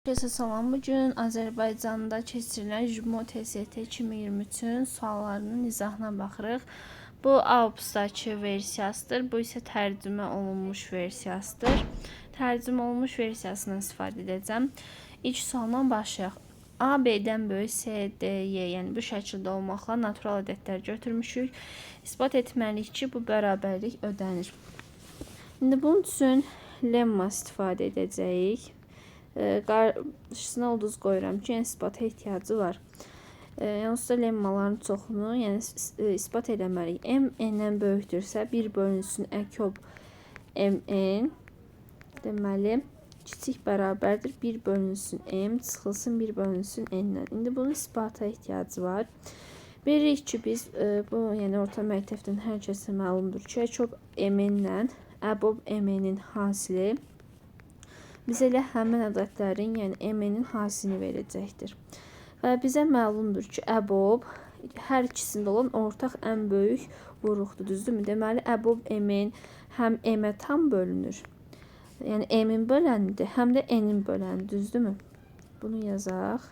Herkese salam. Bugün Azərbaycanda keçirilən JMO TST 2023-ün suallarının izahına baxırıq. Bu avqustdakı versiyasıdır. Bu isə tərcümə olunmuş versiyasıdır. Tərcümə olunmuş versiyasından istifadə edəcəm. İlk sualdan başlayaq. A, B-dən böyük, C, D, Y, yəni bu şəkildə olmaqla natural ədədlər götürmüşük. İsbat etməliyik ki, bu bərabərlik ödənir. İndi bunun üçün lemma istifadə edəcəyik. Qarşısına ulduz qoyuram ki, yəni isbata ehtiyacı var. Yalnız da lemmaların çoxunu isbat eləməliyik. M n-dən böyükdürsə 1 bölünsün əkyob mn, deməli kiçik bərabərdir 1 bölünsün m çıxılsın 1 bölünsün n-dən. İndi bunun isbata ehtiyacı var. Bilirik ki, biz bu yəni orta məktəbdən hər kəsə məlumdur ki, əkyob mn-lə əbob mn-in hasili bizə elə həmin ədədlərin, yəni mn-in hasilini verəcəkdir. Və bizə məlumdur ki, əbob hər ikisində olan ortaq ən böyük vuruqdur, düzdürmü? Deməli, əbob mn həm m-ə tam bölünür, yəni m-in bölənidir, həm də n-in bölənidir, düzdürmü? Bunu yazaq.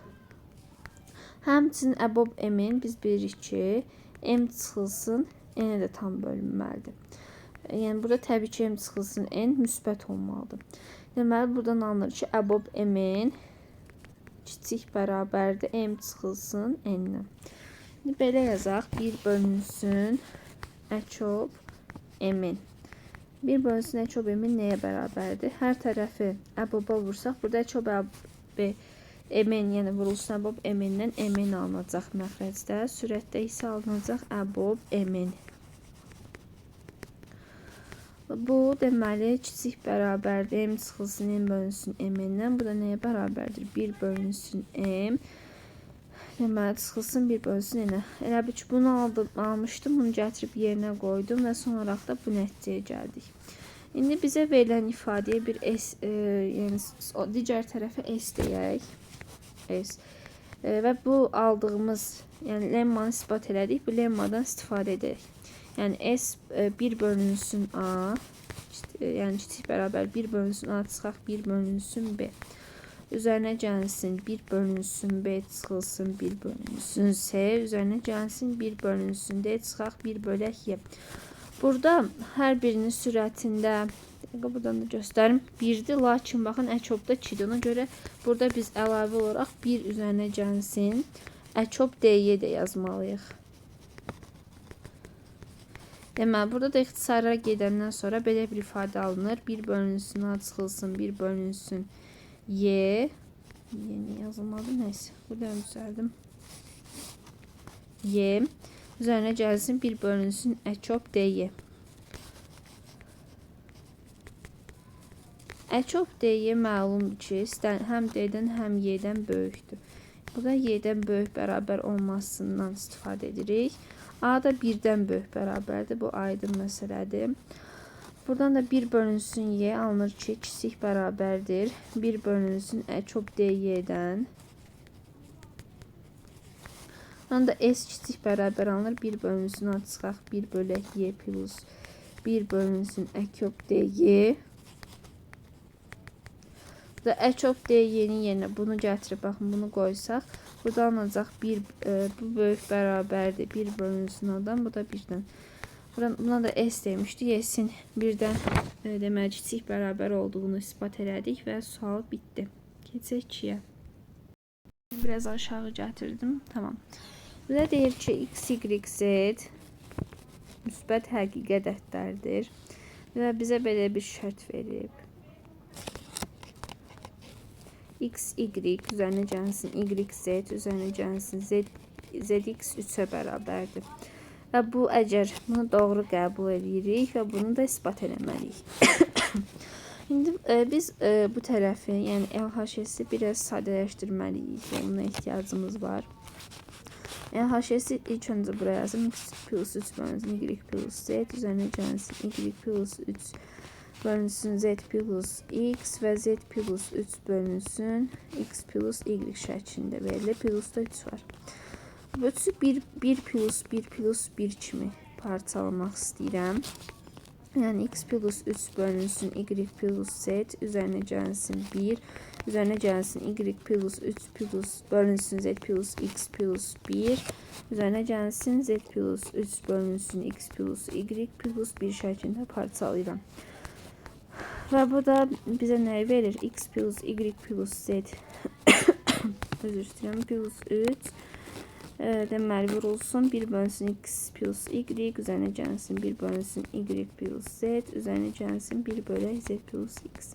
Həmçinin əbob mn biz bilirik ki, m çıxılsın, n-ə də tam bölünməlidir. Yəni, burada təbii ki, m çıxılsın, n müsbət olmalıdır. Deməli, buradan anılır ki, əbob mn kiçik bərabərdir, m çıxılsın n-dən. İndi belə yazaq, 1 bölünsün əkyob mn. 1 bölünsün əkyob mn nəyə bərabərdir? Hər tərəfi əboba vursaq, burada əkyob mn, yəni vurulsun əbob mn-dən mn alınacaq məxrəcdə, sürətdə isə alınacaq əbob mn. Bu, deməli, kiçik bərabərdir, m çıxılsın, n bölünsün mn-dən. Bu da nəyə bərabərdir? 1 bölünsün m. Deməli, çıxılsın, 1 bölünsün n-ə. Elə bir ki, bunu almışdım, bunu gətirib yerinə qoydum və son olaraq da bu nəticəyə gəldik. İndi bizə verilən ifadəyə bir s, yəni digər tərəfə s deyək. S. Və bu aldığımız, yəni lemmanı isbat elədik, bu lemmadan istifadə edək. Yəni s 1 bölünsün a, yəni kiçik bərabər 1 bölünsün a çıxaq 1 bölünsün b. Üzərinə gəlsin 1 bölünsün b çıxılsın 1 bölünsün c. Üzərinə gəlsin 1 bölünsün d çıxaq 1 bölək y. Burada hər birinin sürətində, buradan da göstərim, 1-dir, lakin baxın əkobda 2-dir. Ona görə burada biz əlavə olaraq 1 üzərinə gəlsin əkob dy də yazmalıyıq. Deməli, burada da ixtisara gedəndən sonra belə bir ifadə alınır. 1 bölünsün a çıxılsın, 1 bölünsün y. Yeni yazılmadı, neyse. Burada düzəldim. Y. Üzərinə gəlsin 1 bölünsün əkyob dy. Əkyob dy məlumdur ki, həm d-dən, həm y-dən böyükdür. Burada y-dən böyük bərabər olmasından istifadə edirik. A da 1-dən böyük bərabərdir. Bu aydın məsələdir. Buradan da 1 bölünsün y alınır ki, kiçik bərabərdir. 1 bölünsün əkyob dy-dən. Buradan da s kiçik bərabər alınır. 1 bölünsün a çıxaq 1 bölək y plus 1 bölünsün əkyob dy. Burada əkyob dy-nin yerinə bunu gətirib, baxın, bunu qoysaq, burada alınacaq bu böyük bərabərdir. 1 bölünsün a-dan, bu da 1-dən. Buna da s demişdik. S-in 1-dən deməli kiçik bərabər olduğunu isbat elədik və sual bitdi. Keçək 2-yə. Biraz aşağı gətirdim. Tamam. Bizə deyir ki, x, y, z müsbət həqiqi ədədlərdir. Və bizə belə bir şərt verib. X, y üzərinə gəlsin, y, z üzərinə gəlsin, zx 3-ə bərabərdir. Və bu, əgər bunu doğru qəbul edirik və bunu da isbat eləməliyik. İndi biz bu tərəfi, yəni LHS-i biraz sadələşdirməliyik və buna ehtiyacımız var. LHS-i ilk öncə buraya yazım, x plus 3 bölünsün, y plus z üzərinə gəlsin, y plus 3 bölünsün z plus x və z plus 3 bölünsün x plus y şəklində verilir. Plusda 3 var. Bu 3'ü 1 plus 1 plus 1 kimi parçalamaq istəyirəm. Yani x plus 3 bölünsün y plus z üzerine gelsin 1. Üzerine gelsin y plus 3 plus bölünsün z plus x plus 1. Üzerine gelsin z plus 3 bölünsün x plus y plus 1 şeklinde parçalayıram. Ve bu da bize ne verir? X plus y plus z özür istəyirəm plus 3 deməli vurulsun 1 bölünsün x plus y üzerine gelsin 1 bölünsün y plus z üzerine gelsin 1 bölü z plus x.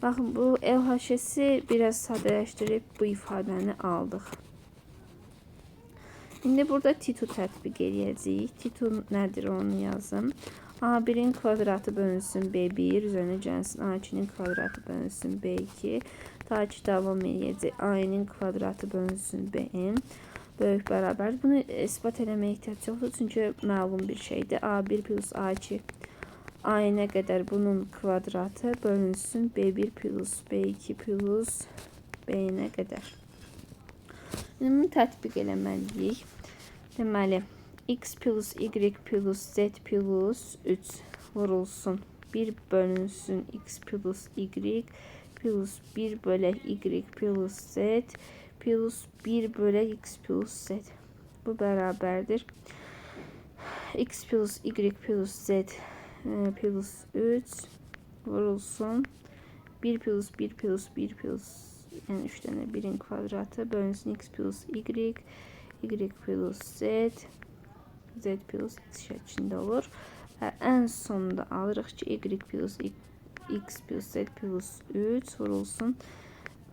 Bakın bu LHS'i biraz sadeleştirip bu ifadəni aldıq. Şimdi burada T2 tətbiq edəcəyik. T2 nədir onu yazım. A1'in kvadratı bölünsün B1 üzerine gelsin A2'nin kvadratı bölünsün B2. Ta ki devam edəcək. A2'nin kvadratı bölünsün B'nin. Böyük bərabər. Bunu ispat eləməyə ehtiyac yoxdur. Çünki məlum bir şeydir. A1 plus A2 A-nə qədər bunun kvadratı bölünsün B1 plus B2 plus B-nə qədər. Şimdi bunu tətbiq eləməliyik. Deməli, x plus y plus z plus 3 vurulsun. 1 bölünsün x plus y plus 1 bölü y plus z plus 1 bölü x plus z. Bu bərabərdir. X plus y plus z plus 3 vurulsun. 1 plus 1 plus 1 plus yani 3 tane 1'in kvadratı bölünsün x plus y plus z z plus x şeklinde olur. Ve en sonunda alırıq ki y plus x plus z plus 3 vurulsun.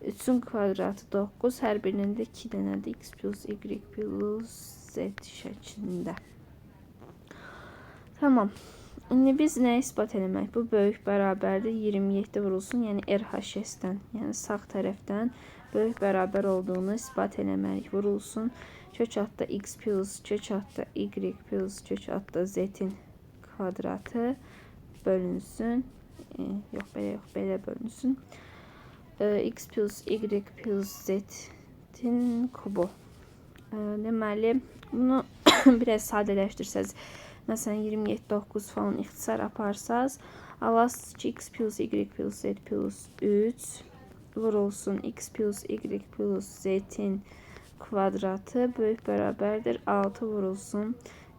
3'ün kvadratı 9. Her birinin de 2 tane de x plus y plus z şeklinde. Tamam. Şimdi biz ne ispat eləmək? Bu böyük bərabərdir 27 vurulsun. Yəni RHS-dən, yəni sağ tərəfdən böyük bərabər olduğunu ispat eləməliyik. Vurulsun. Kök altda x plus kök altda y plus kök altda z-in kvadratı bölünsün. Yox, belə bölünsün. X plus y plus z-in kubu. Deməli, bunu biraz sadələşdirsəz, məsələn 27-9 falan ixtisar aparsaz, alasınız ki x plus y plus z plus 3 vurulsun x plus y plus z'in kvadratı böyük bərabərdir 6 vurulsun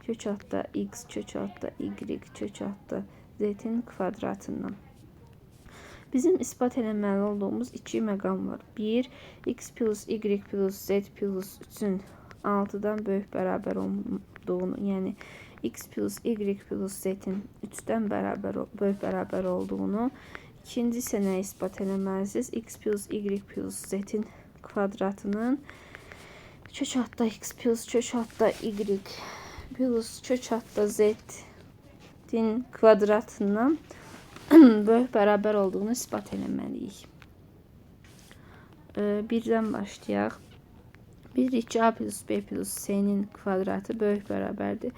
kök altda x kök altda y kök altda z'in kvadratından. Bizim ispat eləməli olduğumuz iki məqam var. 1. X plus y plus z plus 3'ün 6'dan böyük bərabər olduğunu, yəni x plus y plus z'in 3'dən böyük bərabər olduğunu. İkinci isə nə ispat eləməlisiniz? X plus y plus z'in kvadratının kök altda x plus kök altda y plus kök altda z'in kvadratından böyük bərabər olduğunu ispat eləməliyik. Birdən başlayaq. Bilirik ki A plus B plus C'nin kvadratı böyük bərabərdir.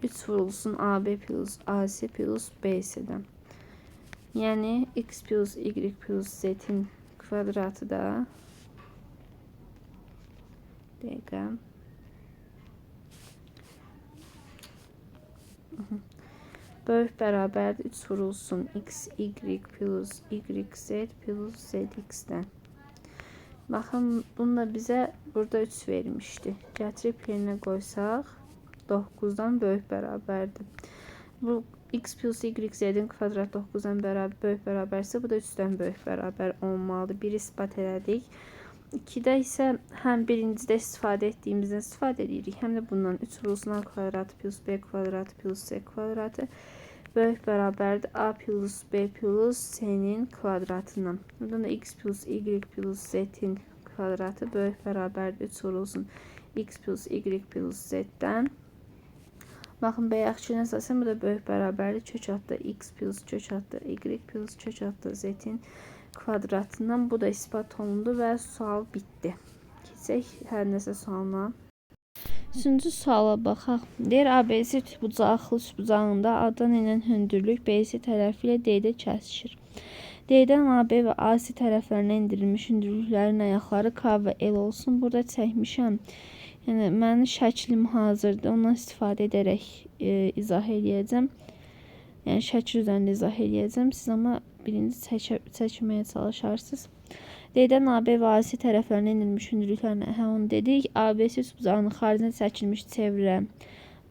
3 vurulsun AB plus AC plus BC'dən. Yəni x plus y plus z'in kvadratı da böyük bərabərdir 3 vurulsun x y plus yz plus zx'dən. Baxın, bunda bizə burada 3 vermişdi. Gətirib yerinə qoysaq 9'dan böyük bərabərdir. Bu x plus y z'in kvadrat 9'dan böyük bərabərsə, bu da 3'dən böyük bərabər olmalıdır. Bir ispat elədik. 2'də isə həm birincidə istifadə etdiyimizdən istifadə edirik, həm də bundan 3 vurulsun a kvadratı plus b kvadratı plus c kvadratı böyük bərabərdir a plus b plus c'nin kvadratından. Buradan da x plus y plus z'in kvadratı böyük bərabərdir 3 vurulsun x plus y plus z'dən. Baxın, bayaqçının əsasən bu da böyük bərabərdir kök altda x plus kök altda y plus kök altda z'in kvadratından. Bu da ispat olundu və sual bitdi. Keçək hər nəsə sualına. Üçüncü suala baxaq. Deyir ABC bucağı bucağında A-dan enən hündürlük BC tərəfi ilə D-də kəsişir. D-dən AB və AC tərəflərinə endirilmiş hündürlüklərin ayaqları K və L olsun. Burada çəkmişəm. Yəni mənim şəklim hazırdır. Ondan istifadə edərək izah edəcəm. Yəni şəkil üzərində izah edəcəm. Siz amma birinci çəkməyə çalışarsınız. D'dən AB və AC tərəflərinə enilmiş hündürlüklərinə onu dedik. ABC üçbucağının xaricinə çəkilmiş çevrə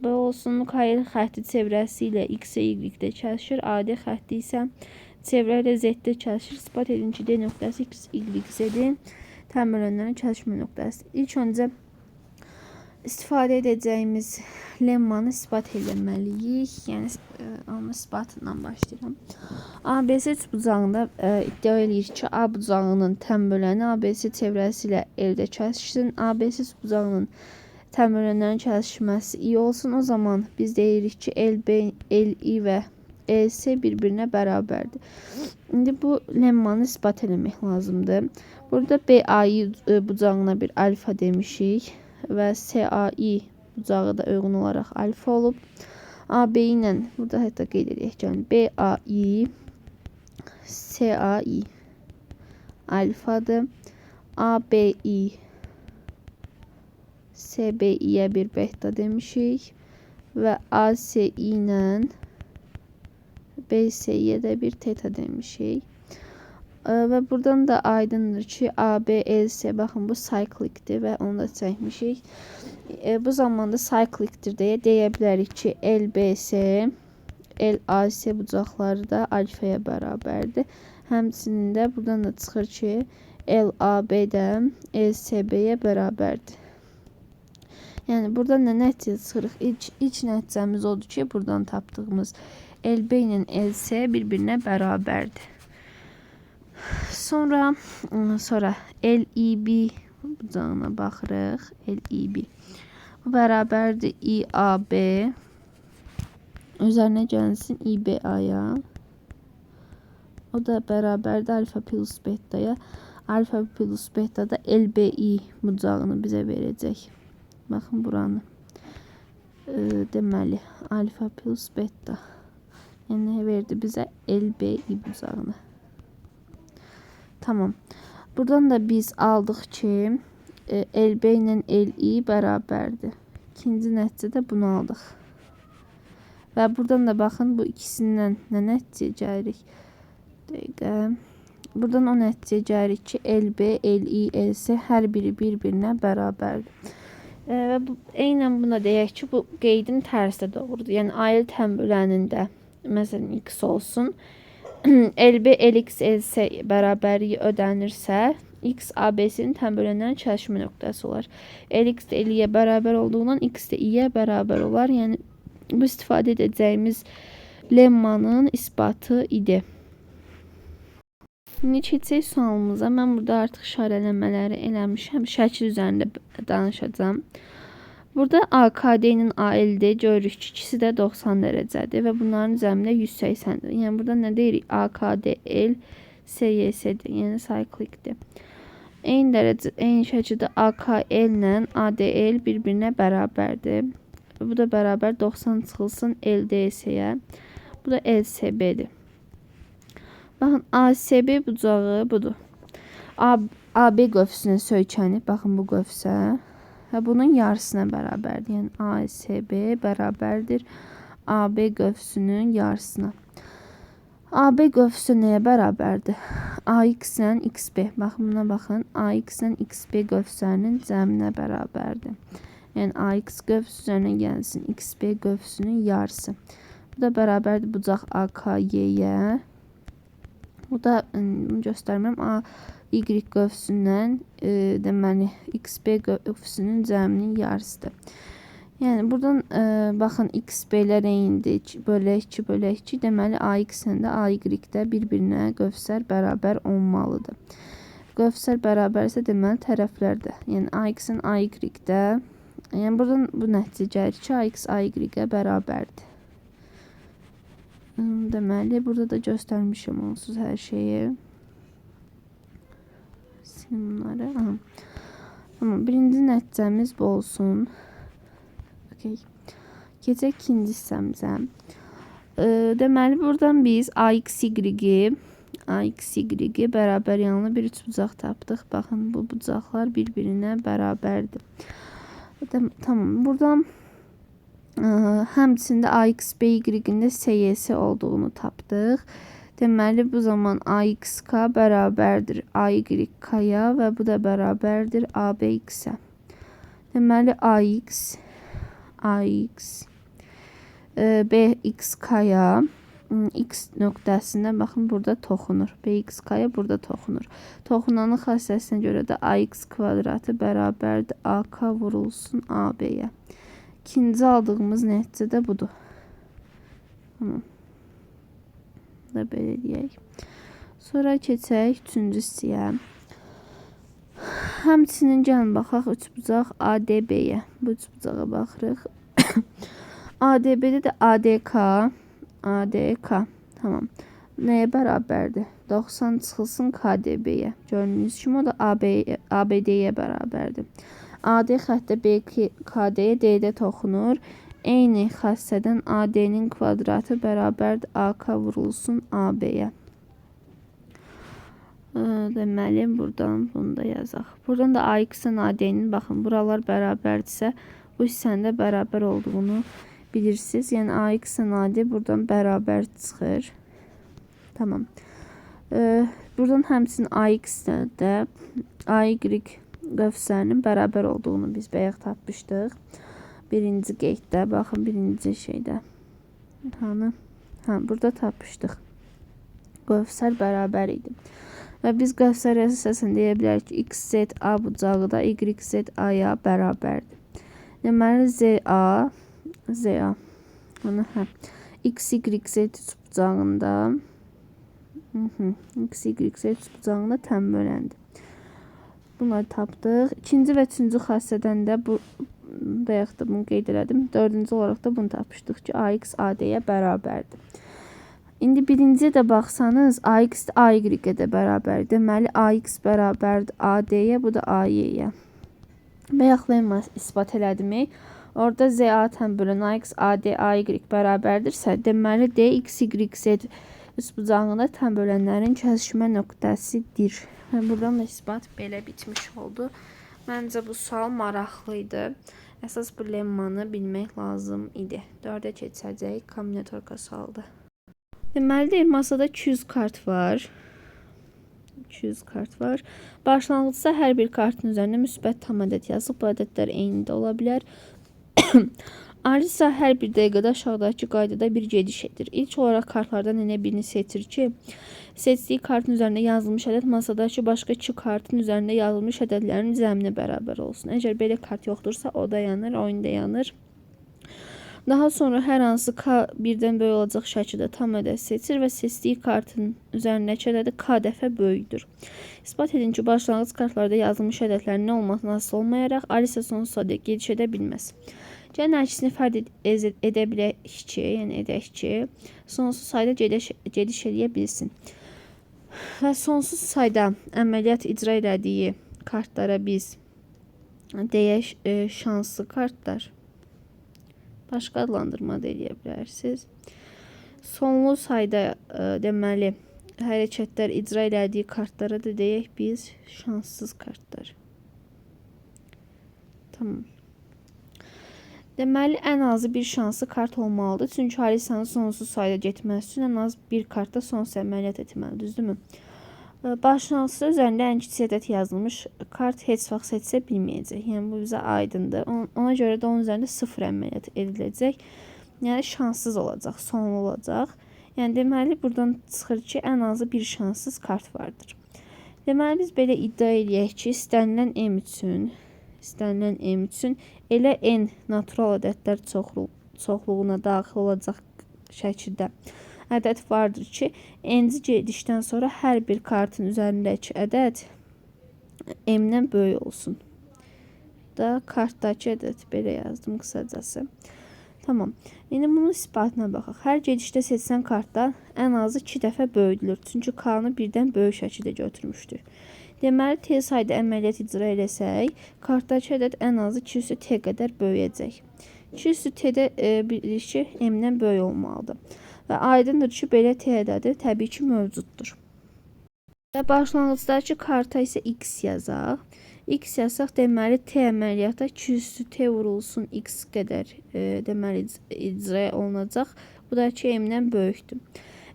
B olsun. KL xətti çevrəsi ilə X və Y-də kəsişir. AD xətti isə çevrə ilə Z-də kəsişir. İsbat edin ki, D nöqtəsi X, Y, Z-in təmirlənən kəsişmə nöqtəsidir. İlk öncə istifadə edəcəyimiz lemmanı isbat etməliyik. Yəni onun isbatından başlayıram. ABC üçbucağında iddia edir ki, A bucağının təmirləni ABC çevrəsi ilə L-də kəsişsin. ABC üçbucağının təmirlənən kəsişməsi I olsun. O zaman biz deyirik ki, LB, LI və EC bir-birinə bərabərdir. İndi bu lemmanı isbat etmək lazımdır. Burada BAI bucağına bir alfa demişik və CAI bucağı da uyğun olaraq alfa olub. AB ilə burada hətta qeyd edək ki, BAI CAI alfadır. ABI CBI-yə bir beta demişik və ACI ilə BCI-yə də bir teta demişik. Və buradan da aydındır ki, ABLC baxın bu cyclicdir və onu da çəkmişik. Bu zamanda cyclicdir deyə bilərik ki, LBC, LAC bucaqları da alfaya bərabərdir. Həmçinin də buradan da çıxır ki, LAB də LCB-yə bərabərdir. Yəni burada nə nəticə çıxırıq? İlk nəticəmiz odur ki, buradan tapdığımız LB ilə LC bir-birinə bərabərdir. Sonra LEB bucağına baxırıq. LEB. Bu bərabərdir IAB. Üzərinə gəlsin IBA-ya. O da bərabərdir alfa plus betaya. Alfa plus beta da LBI bucağını bizə verəcək. Baxın buranı. Deməli alfa plus beta. Yəni verdi bizə LBI bucağını. Tamam. Buradan da biz aldıq ki, LB ilə LI bərabərdir. İkinci nəticədə bunu aldıq. Və buradan da baxın, bu ikisindən nə nəticə gəlirik? Dəqiqə. Buradan o nəticə gəlirik ki, LB, LI, LC hər biri bir-birinə bərabərdir. Və eynən buna deyək ki, bu qeydin tərsi də doğrudur. Yəni ayrı təmbülənində məsələn X olsun. LB, LX, LC bərabərliyi ödənirsə, X ABC-nin təmbülənən kəsişmə nöqtəsi olar. LX də LY-yə bərabər olduğundan X də Y-yə bərabər olar. Yəni bu istifadə edəcəyimiz lemmanın isbatı idi. İndi keçək sualımıza. Mən burada artıq işarələmələri eləmişəm. Şəkil üzərində danışacağım. Burada AKD-nin ALD görürük ki, ikisi də 90 dərəcədir və bunların üzərində 180-dir. Yəni burada nə deyirik? AKDL CYS-dir. Yəni cyclicdir. Eyni şəkildə AKL ilə ADL bir-birinə bərabərdir. Bu da bərabər 90 çıxılsın LDS-yə. Bu da LCB-dir. Baxın, ACB bucağı budur. AB qövsünün söykəni, baxın bu qövsə. Və bunun yarısına bərabərdir. Yəni ACB bərabərdir AB qövsünün yarısına. AB qövsü nəyə bərabərdir? AX ilə XB. Baxın buna baxın. AX ilə XB qövslərinin cəminə bərabərdir. Yəni AX qövsü üzərinə gəlsin XB qövsünün yarısı. Bu da bərabərdir bucaq AKY-yə. Bu da göstərməm. Y qövsündən deməli XB qövsünün cəminin yarısıdır. Yəni buradan baxın XB-lər eynidir. Bölək 2 bölək 2. Deməli AX-lə də AY-də bir-birinə qövslər bərabər olmalıdır. Qövslər bərabərsə deməli tərəflər də. Yəni AX-ın AY-də. Yəni buradan bu nəticə gəlir ki, AX AY-ə bərabərdir. Deməli burada da göstərmişəm onsuz hər şeyi. Bunları. Tamam, birinci nəticəmiz bu olsun. Okay. Keçək ikinci hissəmizə. Deməli buradan biz AXY bərabər yanlı bir üçbucaq tapdıq. Baxın bu bucaqlar bir-birinə bərabərdir. Tamam, buradan Həmçində AX, BY-nin də SYS olduğunu tapdıq. Deməli, bu zaman AXK bərabərdir AYK-ya və bu da bərabərdir ABX-ə. Deməli, AX, BXK-ya X nöqtəsində baxın burada toxunur. BXK-ya burada toxunur. Toxunanın xassəsinə görə də AX kvadratı bərabərdir AK vurulsun AB-yə. İkinci aldığımız nəticə də budur. Tamam. Da belə deyək. Sonra keçək üçüncü hissəyə. Həmçinin gəlin baxaq üçbucaq ADB-yə. Bu üçbucağa baxırıq. ADB-də də ADK. Tamam. Nəyə bərabərdir? 90 çıxılsın KDB-yə. Gördüyünüz kimi o da ABD-yə bərabərdir. AD xəttə KD-yə D-də toxunur. Eyni xəssədən AD-nin kvadratı bərabərdir AK vurulsun AB-yə. Deməli, buradan bunu da yazaq. Buradan da AX-ın AD-nin baxın, buralar bərabərdirsə, bu hissənin də bərabər olduğunu bilirsiniz. Yəni AX-ın AD buradan bərabər çıxır. Tamam. Buradan həmçinin AX-dən də AY qövsərinin bərabər olduğunu biz bayaq tapmışdıq. Birinci qeyddə, baxın birinci şeydə. Burada tapmışdıq. Qövsər bərabər idi. Və biz qövsər əsasında deyə bilərik ki, XZ A bucağı da YZ A-ya bərabərdir. Deməli, ZA XYZ bucağında XYZ bucağında tənböləndir. Bunları tapdıq. İkinci və üçüncü xassədən də bayaq da bunu qeyd elədim. Dördüncü olaraq da bunu tapmışdıq ki, AX AD-yə bərabərdir. İndi birinciyə də baxsanız, AX AY-ə də bərabər. Deməli, AX bərabərdir AD-yə, bu da AY-yə. Bayaqlayma ispat elədimi? Orada ZA tənbölən AX AD AY bərabərdirsə, deməli D XYZ üçbucağında tənbölənlərin kəsişmə nöqtəsidir. Və buradan da ispat belə bitmiş oldu. Məncə bu sual maraqlı idi. Əsas bu lemmanı bilmək lazım idi. 4-ə keçəcək, kombinatorka sualdır. Deməli, deyir, masada 200 kart var. 200 kart var. Başlanğıcda hər bir kartın üzərində müsbət tam ədəd yazılıb. Bu ədədlər eyni də ola bilər. Alisa hər bir dəqiqədə aşağıdakı qaydada bir gediş edir. İlk olaraq kartlardan enə birini seçir ki, seçdiyi kartın üzərində yazılmış ədəd masadakı başqa 2 kartın üzərində yazılmış ədədlərin zəminə bərabər olsun. Əgər belə kart yoxdursa, o da yanır, oyun da yanır. Daha sonra hər hansı K birdən böyük olacaq şəkildə tam ədəd seçir və seçdiyi kartın üzərindəki ədədi K dəfə böyükdür. İspat edin ki, başlanğıc kartlarda yazılmış ədədlərin nə olmasına asılı olmayaraq Alisa sonsuz sayda gediş edə bilməz. Gəlin əksini fərd edə bilək ki, yəni edək ki, sonsuz sayda gediş edə bilsin. Və sonsuz sayda əməliyyat icra elədiyi kartlara biz deyək şanslı kartlar. Başqa adlandırma da eləyə bilərsiniz. Sonlu sayda deməli hərəkətlər icra elədiyi kartlara da deyək biz şanssız kartlar. Tamam. Deməli, ən azı bir şanslı kart olmalıdır. Çünki Alisanın sonsuz sayda getməsi üçün ən az bir kartda sonsuz əməliyyat etməlidir, düzdürmü? Başlanğıcda üzərində ən kiçik ədəd yazılmış kart heç vaxt seçsə bilməyəcək. Yəni, bu bizə aydındır. Ona görə də onun üzərində 0 əməliyyat ediləcək. Yəni, şanssız olacaq, sonlu olacaq. Yəni, deməli, buradan çıxır ki, ən azı bir şanssız kart vardır. Deməli, biz belə iddia eləyək ki, istənilən M üçün elə N natural ədədlər çoxluğuna daxil olacaq şəkildə ədəd vardır ki, N-ci gedişdən sonra hər bir kartın üzərindəki ədəd M-dən böyük olsun. Da kartdakı ədəd belə yazdım qısacası. Tamam. İndi bunun isbatına baxaq. Hər gedişdə seçilən kartlar ən azı 2 dəfə böyüdülür. Çünki K-nı birdən böyük şəkildə götürmüşdür. Deməli, T sayda əməliyyat icra eləsək, kartdakı ədəd ən azı 2/T qədər böyüyəcək. 2/T-də bilir ki, M-dən böyük olmalıdır. Və aydındır ki, belə T ədədi təbii ki, mövcuddur. Və başlanğıcdakı karta isə x yazaq. X yazsaq, deməli T əməliyyatı 2 üstü T vurulsun x qədər deməli icra olunacaq. Bu da ki m-dən böyükdür.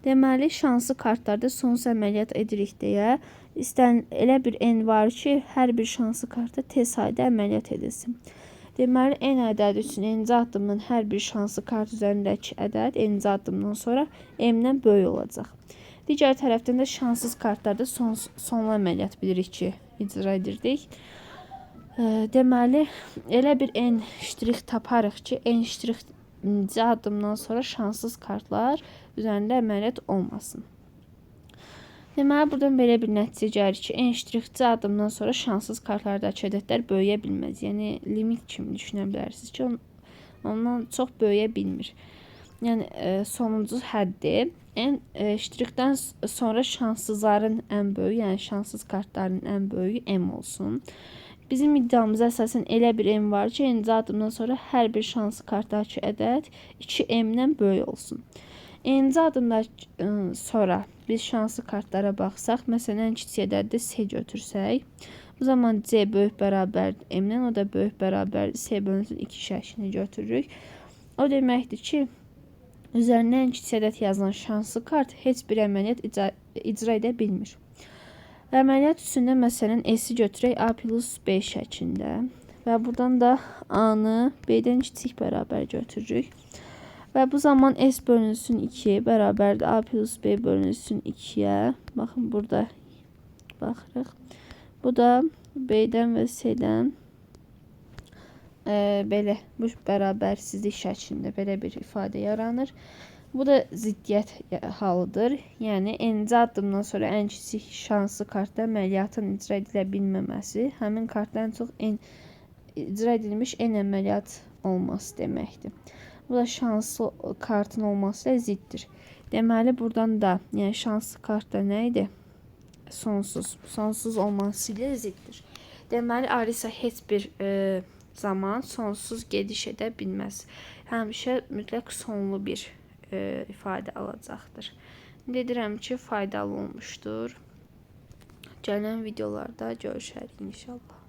Deməli şanslı kartlarda sonsuz əməliyyat edirik deyə elə bir n var ki, hər bir şanslı karta T sayda əməliyyat edilsin. Deməli n ədədi üçün n-ci addımdan hər bir şanslı kart üzərindəki ədəd n-ci addımdan sonra m-dən böyük olacaq. Digər tərəfdən də şanssız kartlarda sonlu əməliyyat bilirik ki, icra edirdik. Deməli, elə bir n ştrix taparıq ki, n ştrix-ci addımdan sonra şanssız kartlar üzərində əməliyyat olmasın. Deməli, buradan belə bir nəticə gəlir ki, n ştrix-ci addımdan sonra şanssız kartlardakı ədədlər böyüyə bilməz. Yəni, limit kimi düşünə bilərsiniz ki, ondan çox böyüyə bilmir. Yəni, sonuncu həddi n ştrixdən sonra şanssızların ən böyüyü, yəni şanssız kartların ən böyüyü m olsun. Bizim iddiamıza əsasən elə bir m var ki, n-ci addımdan sonra hər bir şanslı kartdakı ədəd 2m-dən böyük olsun. N-ci addımdan sonra biz şanslı kartlara baxsaq, məsələn, ən kiçik ədəddə S götürsək, bu zaman C böyük bərabərdir m-dən, o da böyük bərabərdir S bölünsün 2 şəklini götürürük. O deməkdir ki, üzərində ən kiçik ədəd yazılan şanslı kart heç bir əməliyyat icra edə bilmir. Əməliyyat üstündə məsələn S-i götürək A plus B şəklində və buradan da A-nı B-dən kiçik bərabər götürürük. Və bu zaman S bölünsün 2 bərabərdir A plus B bölünsün 2-yə. Baxın, burada baxırıq. Bu da B-dən və C-dən belə bu bərabərsizlik şəklində belə bir ifadə yaranır. Bu da ziddiyyət halıdır. Yəni, n-ci addımdan sonra ən kiçik şanslı kartda əməliyyatın icra edilə bilməməsi, həmin kartdan çox icra edilmiş n əməliyyat olması deməkdir. Bu da şanslı kartın olması ilə ziddir. Deməli, buradan da yəni şanslı kartda nə idi? Sonsuz. Sonsuz olması ilə ziddir. Deməli, Alisa heç bir zaman sonsuz gediş edə bilməz. Həmişə mütləq sonlu bir ifadə alacaqdır. Dedirəm ki, faydalı olmuşdur. Gələn videolarda görüşərik inşallah.